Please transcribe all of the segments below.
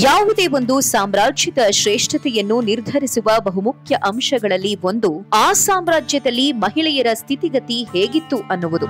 ಯಾವುದೇ ಒಂದು ಸಾಮ್ರಾಜ್ಯದ ಶ್ರೇಷ್ಠತೆಯನ್ನು ನಿರ್ಧರಿಸುವ ಬಹುಮುಖ್ಯ ಅಂಶಗಳಲ್ಲಿ ಒಂದು ಆ ಸಾಮ್ರಾಜ್ಯದಲ್ಲಿ ಮಹಿಳೆಯರ ಸ್ಥಿತಿಗತಿ ಹೇಗಿತ್ತು ಅನ್ನುವುದು.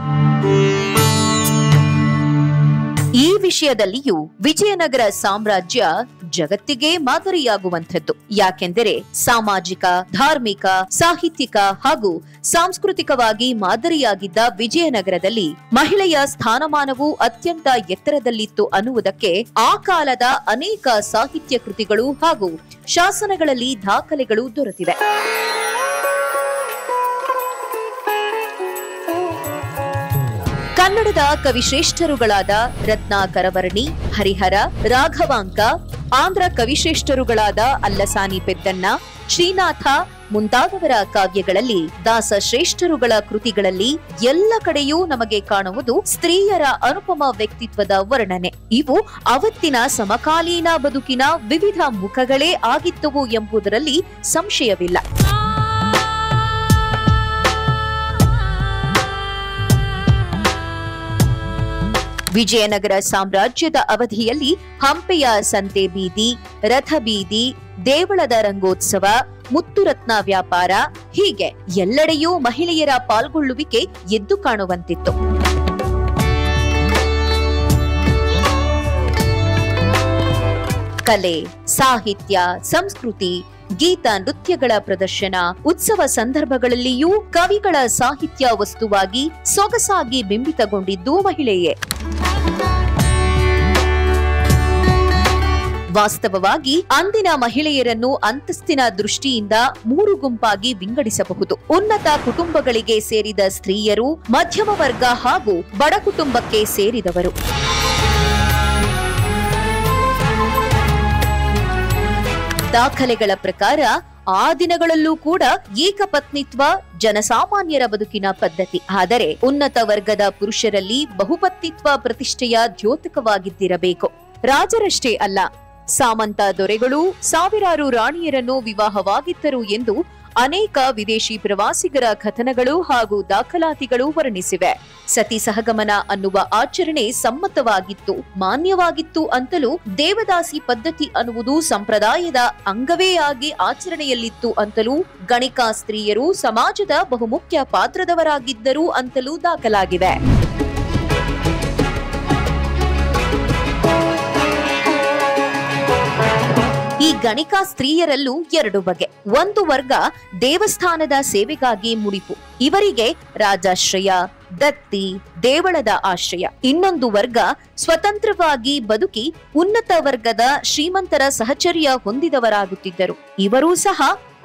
ಈ ವಿಷಯದಲ್ಲಿಯೂ ವಿಜಯನಗರ ಸಾಮ್ರಾಜ್ಯ ಜಗತ್ತಿಗೆ ಮಾದರಿಯಾಗುವಂಥದ್ದು. ಯಾಕೆಂದರೆ ಸಾಮಾಜಿಕ, ಧಾರ್ಮಿಕ, ಸಾಹಿತ್ಯಿಕ ಹಾಗೂ ಸಾಂಸ್ಕೃತಿಕವಾಗಿ ಮಾದರಿಯಾಗಿದ್ದ ವಿಜಯನಗರದಲ್ಲಿ ಮಹಿಳೆಯ ಸ್ಥಾನಮಾನವು ಅತ್ಯಂತ ಎತ್ತರದಲ್ಲಿತ್ತು ಅನ್ನುವುದಕ್ಕೆ ಆ ಕಾಲದ ಅನೇಕ ಸಾಹಿತ್ಯ ಕೃತಿಗಳು ಹಾಗೂ ಶಾಸನಗಳಲ್ಲಿ ದಾಖಲೆಗಳು ದೊರೆತಿವೆ. ಕನ್ನಡದ ಕವಿಶ್ರೇಷ್ಠರುಗಳಾದ ರತ್ನಾಕರವರ್ಣಿ, ಹರಿಹರ, ರಾಘವಾಂಕ, ಆಂಧ್ರ ಕವಿಶ್ರೇಷ್ಠರುಗಳಾದ ಅಲ್ಲಸಾನಿ ಪೆದ್ದಣ್ಣ, ಶ್ರೀನಾಥ ಮುಂತಾದವರ ಕಾವ್ಯಗಳಲ್ಲಿ, ದಾಸಶ್ರೇಷ್ಠರುಗಳ ಕೃತಿಗಳಲ್ಲಿ ಎಲ್ಲ ಕಡೆಯೂ ನಮಗೆ ಕಾಣುವುದು ಸ್ತ್ರೀಯರ ಅನುಪಮ ವ್ಯಕ್ತಿತ್ವದ ವರ್ಣನೆ. ಇವು ಅವತ್ತಿನ ಸಮಕಾಲೀನ ಬದುಕಿನ ವಿವಿಧ ಮುಖಗಳೇ ಆಗಿತ್ತವು ಎಂಬುದರಲ್ಲಿ ಸಂಶಯವಿಲ್ಲ. ವಿಜಯನಗರ ಸಾಮ್ರಾಜ್ಯದ ಅವಧಿಯಲ್ಲಿ ಹಂಪೆಯ ಸಂತೆ ಬೀದಿ, ರಥ ಬೀದಿ, ದೇವಳದ ರಂಗೋತ್ಸವ, ಮುತ್ತುರತ್ನ ವ್ಯಾಪಾರ ಹೀಗೆ ಎಲ್ಲೆಡೆಯೂ ಮಹಿಳೆಯರ ಪಾಲ್ಗೊಳ್ಳುವಿಕೆ ಎದ್ದು ಕಾಣುವಂತಿತ್ತು. ಕಲೆ, ಸಾಹಿತ್ಯ, ಸಂಸ್ಕೃತಿ, ಗೀತ ನೃತ್ಯಗಳ ಪ್ರದರ್ಶನ, ಉತ್ಸವ ಸಂದರ್ಭಗಳಲ್ಲಿಯೂ ಕವಿಗಳ ಸಾಹಿತ್ಯ ವಸ್ತುವಾಗಿ ಸೊಗಸಾಗಿ ಬಿಂಬಿತಗೊಂಡಿದ್ದು ಮಹಿಳೆಯೇ. ವಾಸ್ತವವಾಗಿ ಅಂದಿನ ಮಹಿಳೆಯರನ್ನು ಅಂತಸ್ತಿನ ದೃಷ್ಟಿಯಿಂದ 3 ಗುಂಪಾಗಿ ವಿಂಗಡಿಸಬಹುದು. ಉನ್ನತ ಕುಟುಂಬಗಳಿಗೆ ಸೇರಿದ ಸ್ತ್ರೀಯರು, ಮಧ್ಯಮ ವರ್ಗ ಹಾಗೂ ಬಡ ಕುಟುಂಬಕ್ಕೆ ಸೇರಿದವರು. ದಾಖಲೆಗಳ ಪ್ರಕಾರ ಆ ದಿನಗಳಲ್ಲೂ ಕೂಡ ಏಕಪತ್ನಿತ್ವ ಜನಸಾಮಾನ್ಯರ ಬದುಕಿನ ಪದ್ಧತಿ. ಆದರೆ ಉನ್ನತ ವರ್ಗದ ಪುರುಷರಲ್ಲಿ ಬಹುಪತ್ನಿತ್ವ ಪ್ರತಿಷ್ಠೆಯ ದ್ಯೋತಕವಾಗಿದ್ದಿರಬೇಕು. ರಾಜರಷ್ಟೇ ಅಲ್ಲ, ಸಾಮಂತ ದೊರೆಗಳು ಸಾವಿರಾರು ರಾಣಿಯರನ್ನು ವಿವಾಹವಾಗಿದ್ದರು ಎಂದು ಅನೇಕ ವಿದೇಶಿ ಪ್ರವಾಸಿಗರ ಕಥನಗಳು ಹಾಗೂ ದಾಖಲಾತಿಗಳು ವರ್ಣಿಸಿವೆ. ಸತಿ ಸಹಗಮನ ಅನ್ನುವ ಆಚರಣೆ ಸಮ್ಮತವಾಗಿತ್ತು, ಮಾನ್ಯವಾಗಿತ್ತು ಅಂತಲೂ ದೇವದಾಸಿ ಪದ್ಧತಿ ಅನ್ನುವುದು ಸಂಪ್ರದಾಯದ ಅಂಗವೇ ಆಗಿ ಆಚರಣೆಯಲ್ಲಿತ್ತು ಅಂತಲೂ ಗಣಿಕಾ ಸ್ತ್ರೀಯರು ಸಮಾಜದ ಬಹುಮುಖ್ಯ ಪಾತ್ರದವರಾಗಿದ್ದರು ಅಂತಲೂ ದಾಖಲಾಗಿವೆ. ಈ ಗಣಿಕಾ ಸ್ತ್ರೀಯರಲ್ಲೂ 2 ಬಗೆ. ಒಂದು ವರ್ಗ ದೇವಸ್ಥಾನದ ಸೇವೆಗಾಗಿ ಮುಡಿಪು, ಇವರಿಗೆ ರಾಜಾಶ್ರಯ, ದತ್ತಿ, ದೇವಳದ ಆಶ್ರಯ. ಇನ್ನೊಂದು ವರ್ಗ ಸ್ವತಂತ್ರವಾಗಿ ಬದುಕಿ ಉನ್ನತ ವರ್ಗದ ಶ್ರೀಮಂತರ ಸಹಚರ್ಯ ಹೊಂದಿದವರಾಗುತ್ತಿದ್ದರು. ಇವರೂ ಸಹ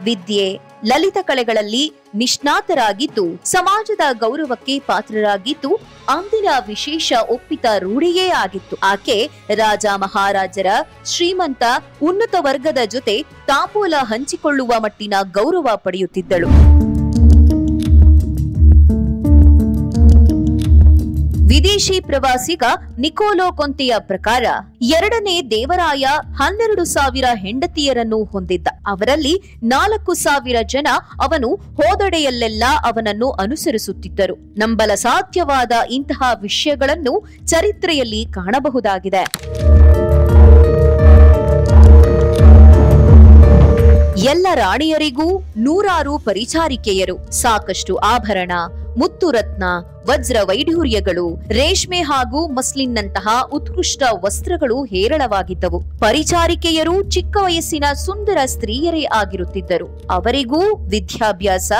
ವಿದ್ಯೆ, ಲಲಿತ ಕಲೆಗಳಲ್ಲಿ ನಿಷ್ಣಾತರಾಗಿದ್ದು ಸಮಾಜದ ಗೌರವಕ್ಕೆ ಪಾತ್ರರಾಗಿದ್ದು ಅಂದಿನ ವಿಶೇಷ ಒಪ್ಪಿತ ರೂಢಿಯೇ ಆಗಿತ್ತು. ಆಕೆ ರಾಜ ಮಹಾರಾಜರ, ಶ್ರೀಮಂತ, ಉನ್ನತ ವರ್ಗದ ಜೊತೆ ತಾಂಬೂಲ ಹಂಚಿಕೊಳ್ಳುವ ಮಟ್ಟಿನ ಗೌರವ ಪಡೆಯುತ್ತಿದ್ದಳು. ವಿದೇಶಿ ಪ್ರವಾಸಿಗ ನಿಕೋಲೋ ಕೊಂತೆಯ ಪ್ರಕಾರ 2ನೇ ದೇವರಾಯ 12,000 ಹೆಂಡತಿಯರನ್ನು ಹೊಂದಿದ್ದ. ಅವರಲ್ಲಿ 4,000 ಜನ ಅವನು ಹೋದಡೆಯಲ್ಲೆಲ್ಲ ಅವನನ್ನು ಅನುಸರಿಸುತ್ತಿದ್ದರು. ನಂಬಲ ಸಾಧ್ಯವಾದ ಇಂತಹ ವಿಷಯಗಳನ್ನು ಚರಿತ್ರೆಯಲ್ಲಿ ಕಾಣಬಹುದಾಗಿದೆ. ಎಲ್ಲ ರಾಣಿಯರಿಗೂ 100 ಪರಿಚಾರಿಕೆಯರು, ಸಾಕಷ್ಟು ಆಭರಣ, ಮುತ್ತುರತ್ನ, ವಜ್ರ ವೈಢೂರ್ಯಗಳು, ರೇಷ್ಮೆ ಹಾಗೂ ಮಸ್ಲಿನ್ನಂತಹ ಉತ್ಕೃಷ್ಟ ವಸ್ತ್ರಗಳು ಹೇರಳವಾಗಿದ್ದವು. ಪರಿಚಾರಿಕೆಯರು ಚಿಕ್ಕ ವಯಸ್ಸಿನ ಸುಂದರ ಸ್ತ್ರೀಯರೇ ಆಗಿರುತ್ತಿದ್ದರು. ಅವರಿಗೂ ವಿದ್ಯಾಭ್ಯಾಸ,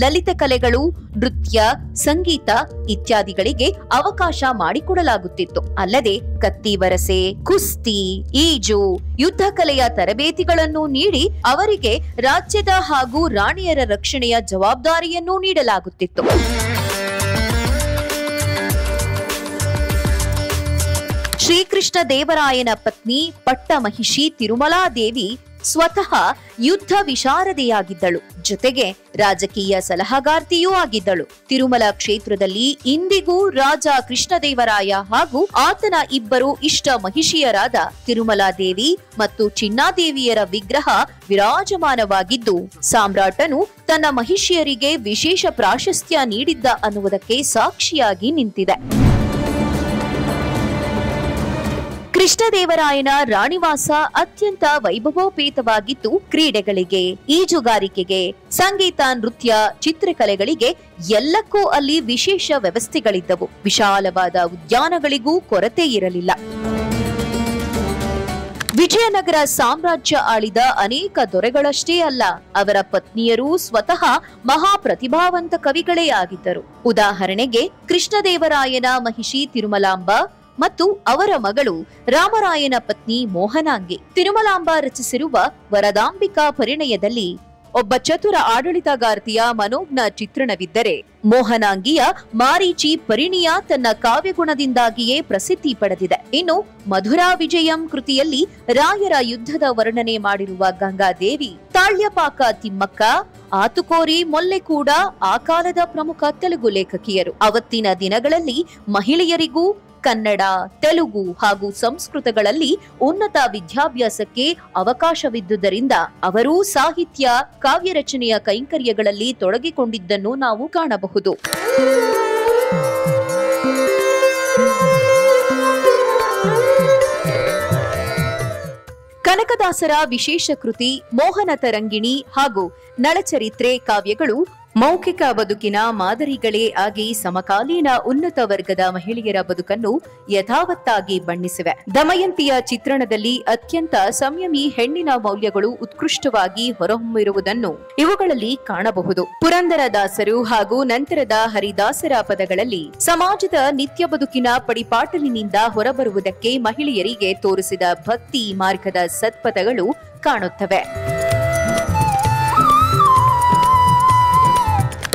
ಲಲಿತ ಕಲೆಗಳು, ನೃತ್ಯ, ಸಂಗೀತ ಇತ್ಯಾದಿಗಳಿಗೆ ಅವಕಾಶ ಮಾಡಿಕೊಡಲಾಗುತ್ತಿತ್ತು. ಅಲ್ಲದೆ ಕತ್ತಿವರಸೆ, ಕುಸ್ತಿ, ಈಜು, ಯುದ್ಧ ಕಲೆಯ ತರಬೇತಿಗಳನ್ನು ನೀಡಿ ಅವರಿಗೆ ರಾಜ್ಯದ ಹಾಗೂ ರಾಣಿಯರ ರಕ್ಷಣೆಯ ಜವಾಬ್ದಾರಿಯನ್ನೂ ನೀಡಲಾಗುತ್ತಿತ್ತು. ಶ್ರೀಕೃಷ್ಣ ದೇವರಾಯನ ಪತ್ನಿ ಪಟ್ಟಮಹಿಷಿ ತಿರುಮಲಾದೇವಿ ಸ್ವತಃ ಯುದ್ಧ ವಿಶಾರದೆಯಾಗಿದ್ದಳು. ಜೊತೆಗೆ ರಾಜಕೀಯ ಸಲಹಾಗಾರ್ತಿಯೂ ಆಗಿದ್ದಳು. ತಿರುಮಲ ಕ್ಷೇತ್ರದಲ್ಲಿ ಇಂದಿಗೂ ರಾಜ ಕೃಷ್ಣದೇವರಾಯ ಹಾಗೂ ಆತನ 2 ಇಷ್ಟ ಮಹಿಷಿಯರಾದ ತಿರುಮಲಾದೇವಿ ಮತ್ತು ಚಿನ್ನಾದೇವಿಯರ ವಿಗ್ರಹ ವಿರಾಜಮಾನವಾಗಿದ್ದು ಸಾಮ್ರಾಟನು ತನ್ನ ಮಹಿಷಿಯರಿಗೆ ವಿಶೇಷ ಪ್ರಾಶಸ್ತ್ಯ ನೀಡಿದ್ದ ಅನ್ನುವುದಕ್ಕೆ ಸಾಕ್ಷಿಯಾಗಿ ನಿಂತಿದೆ. ಕೃಷ್ಣದೇವರಾಯನ ರಾಣಿವಾಸ ಅತ್ಯಂತ ವೈಭವೋಪೇತವಾಗಿತ್ತು. ಕ್ರೀಡೆಗಳಿಗೆ, ಈಜುಗಾರಿಕೆಗೆ, ಸಂಗೀತ, ನೃತ್ಯ, ಚಿತ್ರಕಲೆಗಳಿಗೆ ಎಲ್ಲಕ್ಕೂ ಅಲ್ಲಿ ವಿಶೇಷ ವ್ಯವಸ್ಥೆಗಳಿದ್ದವು. ವಿಶಾಲವಾದ ಉದ್ಯಾನಗಳಿಗೂ ಕೊರತೆ ಇರಲಿಲ್ಲ. ವಿಜಯನಗರ ಸಾಮ್ರಾಜ್ಯ ಆಳಿದ ಅನೇಕ ದೊರೆಗಳಷ್ಟೇ ಅಲ್ಲ, ಅವರ ಪತ್ನಿಯರೂ ಸ್ವತಃ ಮಹಾಪ್ರತಿಭಾವಂತ ಕವಿಗಳೇ ಆಗಿದ್ದರು. ಉದಾಹರಣೆಗೆ ಕೃಷ್ಣದೇವರಾಯನ ಮಹಿಷಿ ತಿರುಮಲಾಂಬ ಮತ್ತು ಅವರ ಮಗಳು ರಾಮರಾಯನ ಪತ್ನಿ ಮೋಹನಾಂಗಿ. ತಿರುಮಲಾಂಬ ರಚಿಸಿರುವ ವರದಾಂಬಿಕಾ ಪರಿಣಯದಲ್ಲಿ ಒಬ್ಬ ಚತುರ ಆಡಳಿತಗಾರ್ತಿಯ ಮನೋಜ್ಞ ಚಿತ್ರಣವಿದ್ದರೆ, ಮೋಹನಾಂಗಿಯ ಮಾರೀಚಿ ಪರಿಣಿಯ ತನ್ನ ಕಾವ್ಯಗುಣದಿಂದಾಗಿಯೇ ಪ್ರಸಿದ್ಧಿ ಪಡೆದಿದೆ. ಇನ್ನು ಮಧುರಾ ವಿಜಯಂ ಕೃತಿಯಲ್ಲಿ ರಾಯರ ಯುದ್ಧದ ವರ್ಣನೆ ಮಾಡಿರುವ ಗಂಗಾದೇವಿ, ತಾಳ್ಯಪಾಕ ತಿಮ್ಮಕ್ಕ, ಆತುಕೋರಿ ಮೊಲ್ಲೆ ಕೂಡ ಆ ಕಾಲದ ಪ್ರಮುಖ ತೆಲುಗು ಲೇಖಕಿಯರು. ಅವತ್ತಿನ ದಿನಗಳಲ್ಲಿ ಮಹಿಳೆಯರಿಗೂ ಕನ್ನಡ, ತೆಲುಗು ಹಾಗೂ ಸಂಸ್ಕೃತಗಳಲ್ಲಿ ಉನ್ನತ ವಿದ್ಯಾಭ್ಯಾಸಕ್ಕೆ ಅವಕಾಶವಿದ್ದುದರಿಂದ ಅವರೂ ಸಾಹಿತ್ಯ, ಕಾವ್ಯ ರಚನೆಯ ಕೈಂಕರ್ಯಗಳಲ್ಲಿ ತೊಡಗಿಕೊಂಡಿದ್ದನ್ನು ನಾವು ಕಾಣಬಹುದು. ಕನಕದಾಸರ ವಿಶೇಷ ಕೃತಿ ಮೋಹನ ತರಂಗಿಣಿ ಹಾಗೂ ನಳಚರಿತ್ರೆ ಕಾವ್ಯಗಳು ಮೌಖಿಕ ಬದುಕಿನ ಮಾದರಿಗಳೇ ಆಗಿ ಸಮಕಾಲೀನ ಉನ್ನತ ವರ್ಗದ ಮಹಿಳೆಯರ ಬದುಕನ್ನು ಯಥಾವತ್ತಾಗಿ ಬಣ್ಣಿಸಿವೆ. ದಮಯಂತಿಯ ಚಿತ್ರಣದಲ್ಲಿ ಅತ್ಯಂತ ಸಂಯಮಿ ಹೆಣ್ಣಿನ ಮೌಲ್ಯಗಳು ಉತ್ಕೃಷ್ಟವಾಗಿ ಹೊರಹೊಮ್ಮಿರುವುದನ್ನು ಇವುಗಳಲ್ಲಿ ಕಾಣಬಹುದು. ಪುರಂದರದಾಸರು ಹಾಗೂ ನಂತರದ ಹರಿದಾಸರ ಪದಗಳಲ್ಲಿ ಸಮಾಜದ ನಿತ್ಯ ಬದುಕಿನ ಪಡಿಪಾಟಲಿನಿಂದ ಹೊರಬರುವುದಕ್ಕೆ ಮಹಿಳೆಯರಿಗೆ ತೋರಿಸಿದ ಭಕ್ತಿ ಮಾರ್ಗದ ಸತ್ಪಥಗಳು ಕಾಣುತ್ತವೆ.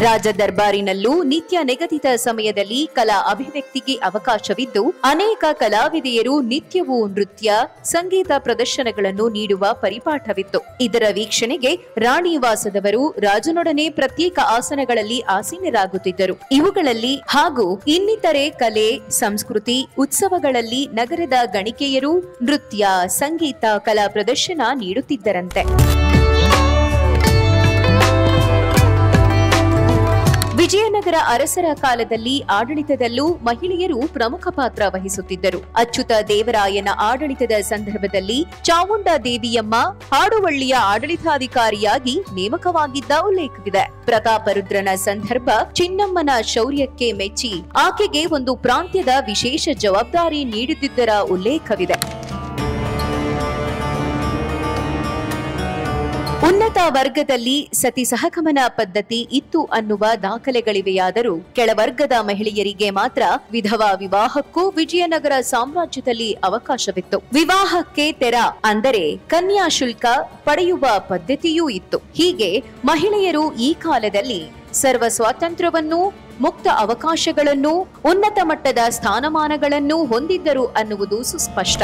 ರಾಜ ದರ್ಬಾರಿನಲ್ಲೂ ನಿತ್ಯ ನಿಗದಿತ ಸಮಯದಲ್ಲಿ ಕಲಾ ಅಭಿವ್ಯಕ್ತಿಗೆ ಅವಕಾಶವಿದ್ದು, ಅನೇಕ ಕಲಾವಿದೆಯರು ನಿತ್ಯವೂ ನೃತ್ಯ, ಸಂಗೀತ ಪ್ರದರ್ಶನಗಳನ್ನು ನೀಡುವ ಪರಿಪಾಠವಿತ್ತು. ಇದರ ವೀಕ್ಷಣೆಗೆ ರಾಣಿವಾಸದವರು ರಾಜನೊಡನೆ ಪ್ರತ್ಯೇಕ ಆಸನಗಳಲ್ಲಿ ಆಸೀನರಾಗುತ್ತಿದ್ದರು. ಇವುಗಳಲ್ಲಿ ಹಾಗೂ ಇನ್ನಿತರೆ ಕಲೆ, ಸಂಸ್ಕೃತಿ, ಉತ್ಸವಗಳಲ್ಲಿ ನಗರದ ಗಣಿಕೆಯರು ನೃತ್ಯ, ಸಂಗೀತ, ಕಲಾ ಪ್ರದರ್ಶನ ನೀಡುತ್ತಿದ್ದರಂತೆ. ವಿಜಯನಗರ ಅರಸರ ಕಾಲದಲ್ಲಿ ಆಡಳಿತದಲ್ಲೂ ಮಹಿಳೆಯರು ಪ್ರಮುಖ ಪಾತ್ರ ವಹಿಸುತ್ತಿದ್ದರು. ಅಚ್ಯುತ ದೇವರಾಯನ ಆಡಳಿತದ ಸಂದರ್ಭದಲ್ಲಿ ಚಾಮುಂಡಾ ದೇವಿಯಮ್ಮ ಹಾಡುವಳ್ಳಿಯ ಆಡಳಿತಾಧಿಕಾರಿಯಾಗಿ ನೇಮಕವಾಗಿದ್ದ ಉಲ್ಲೇಖವಿದೆ. ಪ್ರತಾಪರುದ್ರನ ಸಂದರ್ಭ ಚಿನ್ನಮ್ಮನ ಶೌರ್ಯಕ್ಕೆ ಮೆಚ್ಚಿ ಆಕೆಗೆ ಒಂದು ಪ್ರಾಂತ್ಯದ ವಿಶೇಷ ಜವಾಬ್ದಾರಿ ನೀಡುತ್ತಿದ್ದರ ಉಲ್ಲೇಖವಿದೆ. ಉನ್ನತ ವರ್ಗದಲ್ಲಿ ಸತಿ ಸಹಗಮನ ಪದ್ಧತಿ ಇತ್ತು ಅನ್ನುವ ದಾಖಲೆಗಳಿವೆಯಾದರೂ ಕೆಳವರ್ಗದ ಮಹಿಳೆಯರಿಗೆ ಮಾತ್ರ ವಿಧವಾ ವಿವಾಹಕ್ಕೂ ವಿಜಯನಗರ ಸಾಮ್ರಾಜ್ಯದಲ್ಲಿ ಅವಕಾಶವಿತ್ತು. ವಿವಾಹಕ್ಕೆ ತೆರ ಅಂದರೆ ಕನ್ಯಾ ಶುಲ್ಕ ಪಡೆಯುವ ಪದ್ಧತಿಯೂ ಇತ್ತು. ಹೀಗೆ ಮಹಿಳೆಯರು ಈ ಕಾಲದಲ್ಲಿ ಸರ್ವ ಸ್ವಾತಂತ್ರ್ಯವನ್ನೂ, ಮುಕ್ತ ಅವಕಾಶಗಳನ್ನು, ಉನ್ನತ ಮಟ್ಟದ ಸ್ಥಾನಮಾನಗಳನ್ನು ಹೊಂದಿದ್ದರು ಅನ್ನುವುದು ಸುಸ್ಪಷ್ಟ.